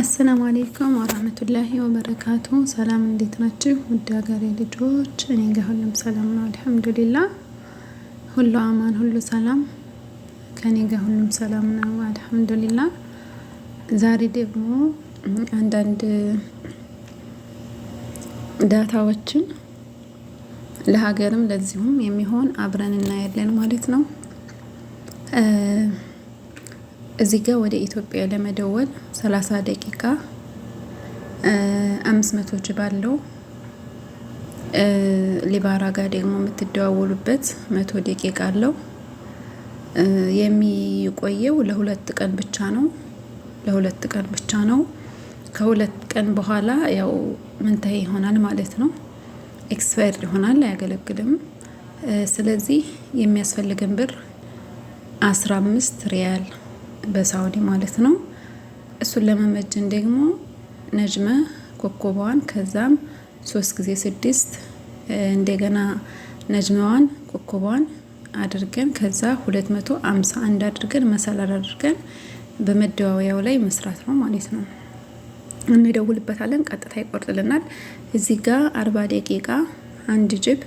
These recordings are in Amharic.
አሰላሙ አለይኩም ወራህመቱላሂ ወበረካቱ። ሰላም እንዴት ናችሁ? ውድ ሀገሬ ልጆች፣ እኔ ጋር ሁሉም ሰላም ነው አልሐምዱሊላህ። ሁሉ አማን፣ ሁሉ ሰላም፣ ከኔ ጋር ሁሉም ሰላም ነው አልሐምዱሊላህ። ዛሬ ደግሞ አንዳንድ ዳታዎችን ለሀገርም ለዚሁም የሚሆን አብረን እናያለን ማለት ነው። እዚህ ጋር ወደ ኢትዮጵያ ለመደወል 30 ደቂቃ 500 ጅብ አለው። ሊባራ ጋር ደግሞ የምትደዋወሉበት 100 ደቂቃ አለው። የሚቆየው ለሁለት ቀን ብቻ ነው። ለሁለት ቀን ብቻ ነው። ከሁለት ቀን በኋላ ያው ምንታይ ይሆናል ማለት ነው። ኤክስፓየርድ ይሆናል፣ አያገለግልም። ስለዚህ የሚያስፈልገን ብር 15 ሪያል በሳውዲ ማለት ነው። እሱን ለመመጀን ደግሞ ነጅመ ኮኮቧን ከዛም 3 ጊዜ 6 እንደገና ነጅመዋን ኮኮቧን አድርገን ከዛ 251 አድርገን መሰላል አድርገን በመደዋወያው ላይ መስራት ነው ማለት ነው። እንደውልበታለን፣ ቀጥታ ይቆርጥልናል። እዚህ ጋር 40 ደቂቃ አንድ ጅብ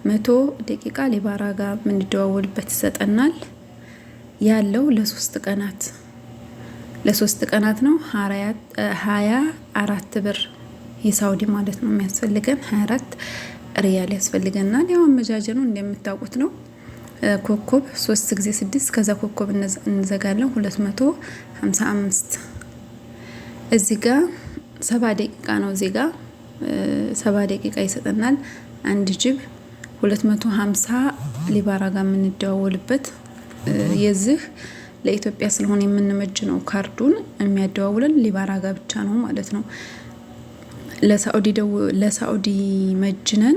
100 ደቂቃ ሊባራ ጋር የምንደዋወልበት ይሰጠናል። ያለው ለሶስት ቀናት ነው። 24 ብር የሳውዲ ማለት ነው የሚያስፈልገን። 24 ሪያል ያስፈልገናል። ያው አመጃጀኑ እንደምታውቁት ነው። ኮኮብ 3 ጊዜ 6 ከዛ ኮኮብ እንዘጋለን 255። እዚህ ጋር 70 ደቂቃ ነው። እዚህ ጋር 70 ደቂቃ ይሰጠናል። አንድ ጅብ 250 ሊባራ ጋር የምንደዋወልበት የዚህ ለኢትዮጵያ ስለሆነ የምንመጅነው ካርዱን የሚያደዋውለን ሊባራ ጋር ብቻ ነው ማለት ነው። ለሳኡዲ መጅነን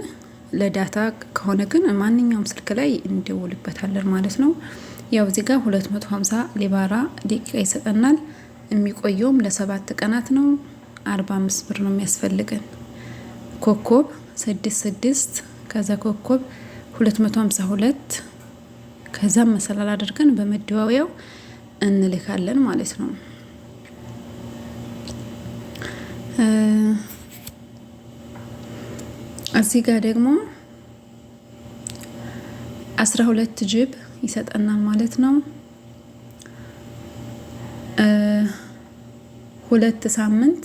ለዳታ ከሆነ ግን ማንኛውም ስልክ ላይ እንደውልበታለን ማለት ነው። ያው እዚህ ጋር 250 ሊባራ ደቂቃ ይሰጠናል። የሚቆየውም ለ7 ቀናት ነው። 45 ብር ነው የሚያስፈልገን። ኮኮብ 66 ከዛ ኮኮብ 252 ከዛም መሰላል አድርገን በመደዋወያው እንልካለን ማለት ነው። እዚህ ጋር ደግሞ 12 ጅብ ይሰጠናል ማለት ነው። 2 ሳምንት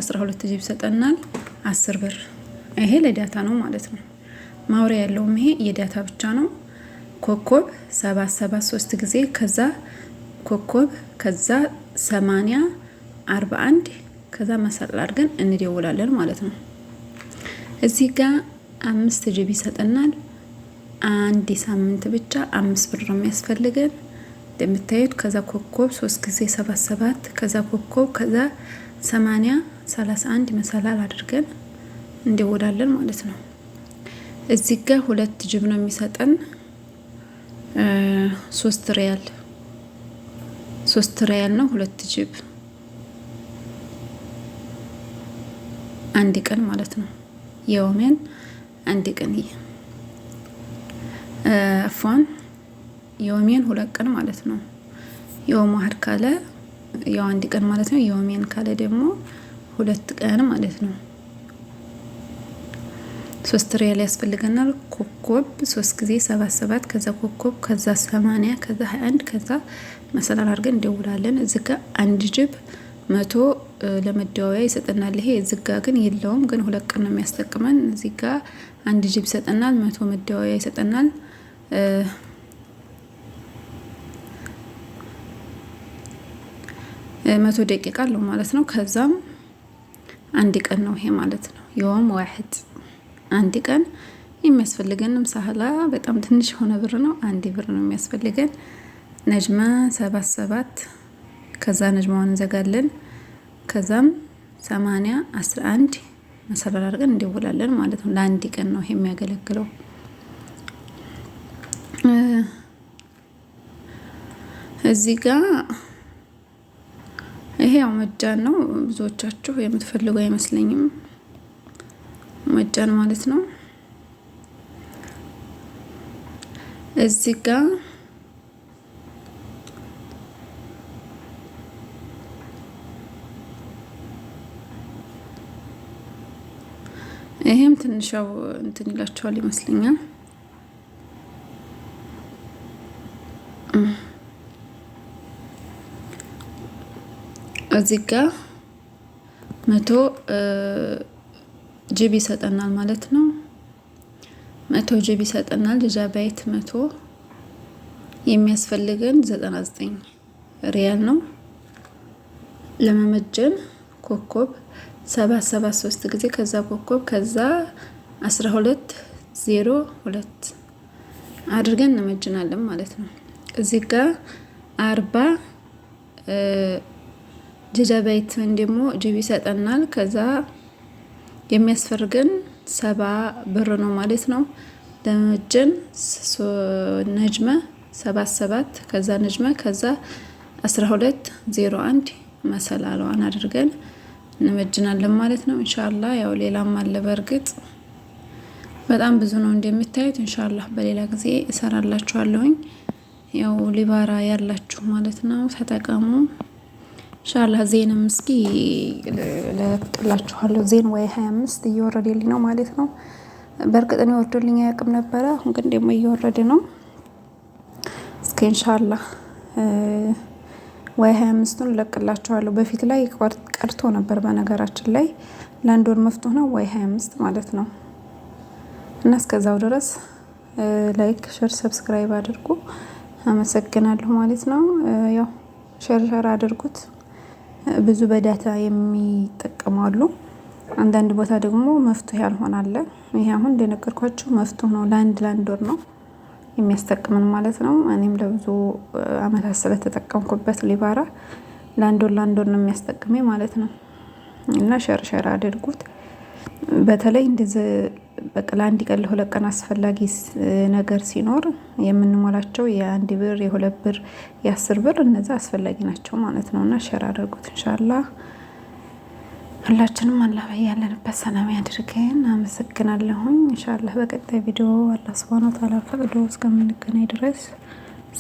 12 ጅብ ይሰጠናል 10 ብር። ይሄ ለዳታ ነው ማለት ነው። ማውሪያ ያለውም ይሄ የዳታ ብቻ ነው። ኮኮብ 773 ጊዜ ከዛ ኮኮብ ከዛ 80 41 ከዛ መሰላል አድርገን እንደውላለን ማለት ነው። እዚህ ጋር 5 ጂቢ ይሰጠናል። አንድ ሳምንት ብቻ 5 ብር ነው የሚያስፈልገን እንደምታዩት። ከዛ ኮኮብ 3 ጊዜ 77 ከዛ ኮኮብ ከዛ 80 31 መሰላል አድርገን እንደውላለን ማለት ነው። እዚህ ጋር 2 ጅብ ነው የሚሰጠን 3 ሪያል ነው። 2 ጅብ አንድ ቀን ማለት ነው። የውሜን አንድ ቀን አፏን የውሜን 2 ቀን ማለት ነው። የውም ዋህድ ካለ ያው አንድ ቀን ማለት ነው። የውሜን ካለ ደግሞ 2 ቀን ማለት ነው። 3 ሪያል ያስፈልገናል። ኮኮብ 3 ጊዜ 77 ከዛ ኮኮብ ከዛ 80 ከዛ 21 ከዛ መሰላል አድርገን እንደውላለን። እዚህ ጋር አንድ ጅብ 100 ለመደዋወያ ይሰጠናል። ይሄ እዚህ ጋር ግን የለውም፣ ግን 2 ቀን ነው የሚያስጠቅመን። እዚህ ጋር አንድ ጅብ ይሰጠናል፣ 100 መደዋወያ ይሰጠናል። 100 ደቂቃ አለው ማለት ነው። ከዛም አንድ ቀን ነው ይሄ ማለት ነው። የውም ዋህድ አንድ ቀን የሚያስፈልገንም ሳህላ በጣም ትንሽ ሆነ ብር ነው። 1 ብር ነው የሚያስፈልገን። ነጅማ 77 ከዛ ነጅማውን እንዘጋለን። ከዛም 80 11 መሰላል አድርገን እንደውላለን ማለት ነው። ለአንድ ቀን ነው ይሄ የሚያገለግለው። እዚህ ጋር ይሄ ያው መጃን ነው። ብዙዎቻችሁ የምትፈልጉ አይመስለኝም። መጃን ማለት ነው። እዚህ ጋር ይሄም ትንሽው እንትን ይላችኋል ይመስለኛል። እዚህ ጋር 100 ጂቢ ይሰጠናል ማለት ነው። 100 ጂቢ ይሰጠናል። ጂጋባይት 100 የሚያስፈልገን 99 ሪያል ነው። ለመመጀን ኮከብ 773 ጊዜ ከዛ ኮከብ ከዛ 1202 አድርገን እንመጅናለን ማለት ነው። እዚህ ጋር 40 ጂጋባይት ወይም ደግሞ ጂቢ ይሰጠናል። ከዛ የሚያስፈልገን 70 ብር ነው ማለት ነው። ለመመጀን ነጅመ 77 ከዛ ነጅመ ከዛ 1201 መሰላሏን አድርገን እንመጅናለን ማለት ነው። ኢንሻአላህ ያው ሌላም አለ በርግጥ በጣም ብዙ ነው እንደምታዩት። ኢንሻአላህ በሌላ ጊዜ እሰራላችኋለሁኝ። ያው ሊባራ ያላችሁ ማለት ነው ተጠቀሙ። ኢንሻአላህ ዜንም እስኪ ለጥላችኋለሁ። ዜን ወይ 25 እየወረደልኝ ነው ማለት ነው። በርግጥ ነው ወርዶልኝ አያውቅም ነበረ። አሁን ግን ደግሞ እየወረደ ነው። እስኪ ኢንሻአላህ ወይ 25ቱን ለቅላችኋለሁ። በፊት ላይ ቀርቶ ነበር በነገራችን ላይ ለአንድ ወር መፍቱህ ነው ወይ 25 ማለት ነው። እና እስከዛው ድረስ ላይክ፣ ሼር፣ ሰብስክራይብ አድርጉ። አመሰግናለሁ ማለት ነው። ያው ሼር አድርጉት። ብዙ በዳታ የሚጠቀሙ አሉ። አንዳንድ ቦታ ደግሞ መፍቱህ ያልሆነ አለ። ይሄ አሁን እንደነገርኳችሁ መፍቱህ ነው። ለአንድ ወር ነው የሚያስጠቅመን ማለት ነው። እኔም ለብዙ አመታት ስለተጠቀምኩበት ሊባራ ለአንድ ወር ነው የሚያስጠቅመኝ ማለት ነው። እና ሸር አድርጉት። በተለይ እንደዚህ በቃ ለአንድ ቀን ለሁለት ቀን አስፈላጊ ነገር ሲኖር የምንሞላቸው የ1 ብር፣ የ2 ብር፣ የ10 ብር እነዛ አስፈላጊ ናቸው ማለት ነው። እና ሸር አድርጉት ኢንሻአላህ። ሁላችንም አላህ ያለንበት ሰላም ያድርገን። አመሰግናለሁኝ። ኢንሻአላህ በቀጣይ ቪዲዮ አላህ Subhanahu Wa Ta'ala ፈቅዶ እስከምንገናኝ ድረስ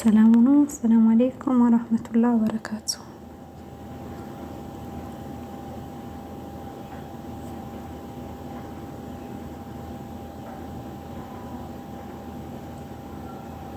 ሰላም ሁኑ። ሰላም አለይኩም ወራህመቱላሂ ወበረካቱ።